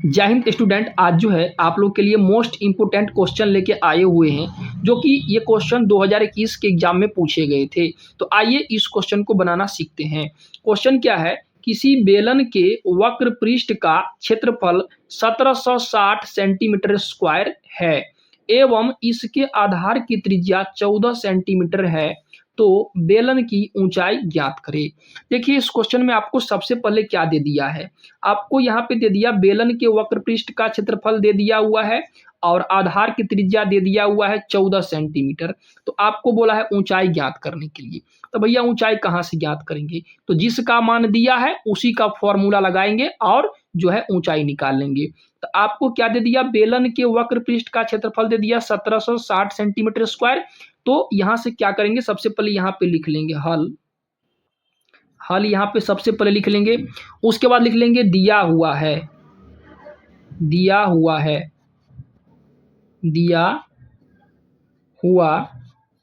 जय हिंद स्टूडेंट। आज जो है आप लोग के लिए मोस्ट इम्पोर्टेंट क्वेश्चन लेके आए हुए हैं, जो कि ये क्वेश्चन 2021 के एग्जाम में पूछे गए थे। तो आइए इस क्वेश्चन को बनाना सीखते हैं। क्वेश्चन क्या है, किसी बेलन के वक्र पृष्ठ का क्षेत्रफल 1760 सेंटीमीटर स्क्वायर है एवं इसके आधार की त्रिज्या 14 सेंटीमीटर है, तो बेलन की ऊंचाई ज्ञात करें। देखिए इस क्वेश्चन में आपको सबसे पहले क्या दे दिया है, आपको यहाँ पे दे दिया बेलन के वक्र पृष्ठ का क्षेत्रफल दे दिया हुआ है और आधार की त्रिज्या दे दिया हुआ है 14 सेंटीमीटर। तो आपको बोला है ऊंचाई ज्ञात करने के लिए। तो भैया ऊंचाई कहाँ से ज्ञात करेंगे, तो जिसका मान दिया है उसी का फॉर्मूला लगाएंगे और जो है ऊंचाई निकाल लेंगे। तो आपको क्या दे दिया, बेलन के वक्र पृष्ठ का क्षेत्रफल दे दिया 1760 सेंटीमीटर स्क्वायर। तो यहां से क्या करेंगे, सबसे पहले यहाँ पे लिख लेंगे हल यहाँ पे सबसे पहले लिख लेंगे। उसके बाद लिख लेंगे दिया हुआ है, दिया हुआ है, दिया हुआ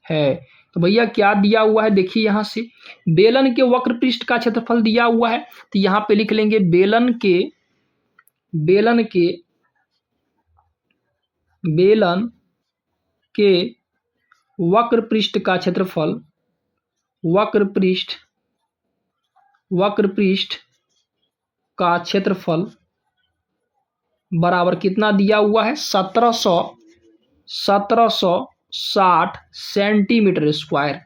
है। तो भैया क्या दिया हुआ है, देखिए यहां से बेलन के वक्र पृष्ठ का क्षेत्रफल दिया हुआ है, तो यहां पे लिख लेंगे बेलन के वक्र पृष्ठ का क्षेत्रफल, वक्र पृष्ठ का क्षेत्रफल बराबर कितना दिया हुआ है, 1760 सेंटीमीटर स्क्वायर।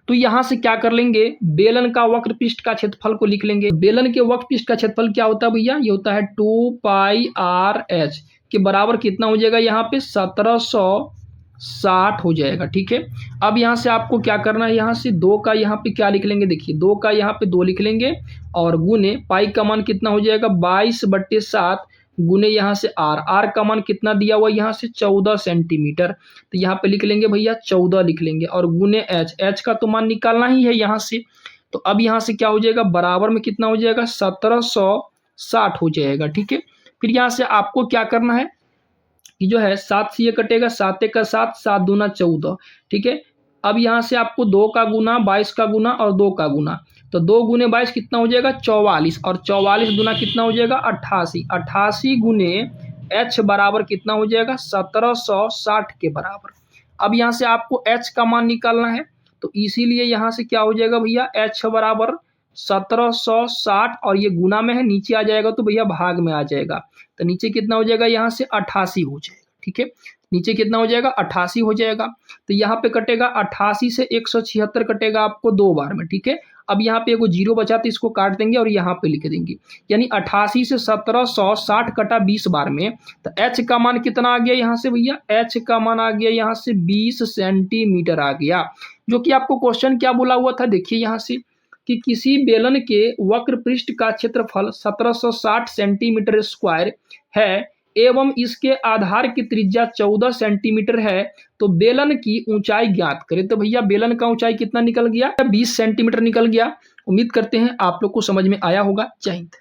तो यहां से क्या कर लेंगे, बेलन का वक्र पृष्ठ का क्षेत्रफल को लिख लेंगे। बेलन के वक्र पृष्ठ का क्षेत्रफल क्या होता है भैया, ये होता है 2πr/h के बराबर कितना हो जाएगा, यहाँ पे 1760 हो जाएगा। ठीक है, अब यहाँ से आपको क्या करना है, यहाँ से 2 का यहाँ पे क्या लिख लेंगे, देखिए 2 का यहाँ पे 2 लिख लेंगे और गुने पाई का मान कितना हो जाएगा 22/7 गुने यहाँ से आर का मान कितना दिया हुआ यहाँ से 14 सेंटीमीटर। तो यहाँ पे लिख लेंगे भैया 14 लिख लेंगे और गुने एच का तो मान निकालना ही है यहाँ से। तो अब यहाँ से क्या हो जाएगा, बराबर में कितना हो जाएगा 1760 हो जाएगा। ठीक है, फिर यहाँ से आपको क्या करना है कि जो है 7 से ये कटेगा, 7 का 7, 7 दूना 14। ठीक है, अब यहाँ से आपको 2 का गुना, 22 का गुना और 2 का गुना, तो 2 गुने 22 कितना हो जाएगा 44 और 44 गुना कितना हो जाएगा 88। 88 गुने एच बराबर कितना हो जाएगा 1760 के बराबर। अब यहाँ से आपको एच का मान निकालना है, तो इसीलिए यहाँ से क्या हो जाएगा भैया, एच बराबर 1760 और ये गुना में है, नीचे आ जाएगा तो भैया भाग में आ जाएगा। तो नीचे कितना हो जाएगा, यहाँ से 88 हो जाएगा। ठीक है, नीचे कितना हो जाएगा 88 हो जाएगा। तो यहाँ पे कटेगा 88 से 176 कटेगा आपको 2 बार में। ठीक है, अब यहाँ पे एगो जीरो बचा तो इसको काट देंगे और यहाँ पे लिख देंगे, यानी 88 से 1760 कटा 20 बार में। तो एच का मान कितना आ गया यहाँ से भैया, एच का मान आ गया यहाँ से 20 सेंटीमीटर आ गया। जो कि आपको क्वेश्चन क्या बोला हुआ था, देखिए यहाँ से कि किसी बेलन के वक्र पृष्ठ का क्षेत्रफल 1760 सेंटीमीटर स्क्वायर है एवं इसके आधार की त्रिज्या 14 सेंटीमीटर है, तो बेलन की ऊंचाई ज्ञात करें। तो भैया बेलन का ऊंचाई कितना निकल गया, 20 सेंटीमीटर निकल गया। उम्मीद करते हैं आप लोग को समझ में आया होगा। जय हिंद।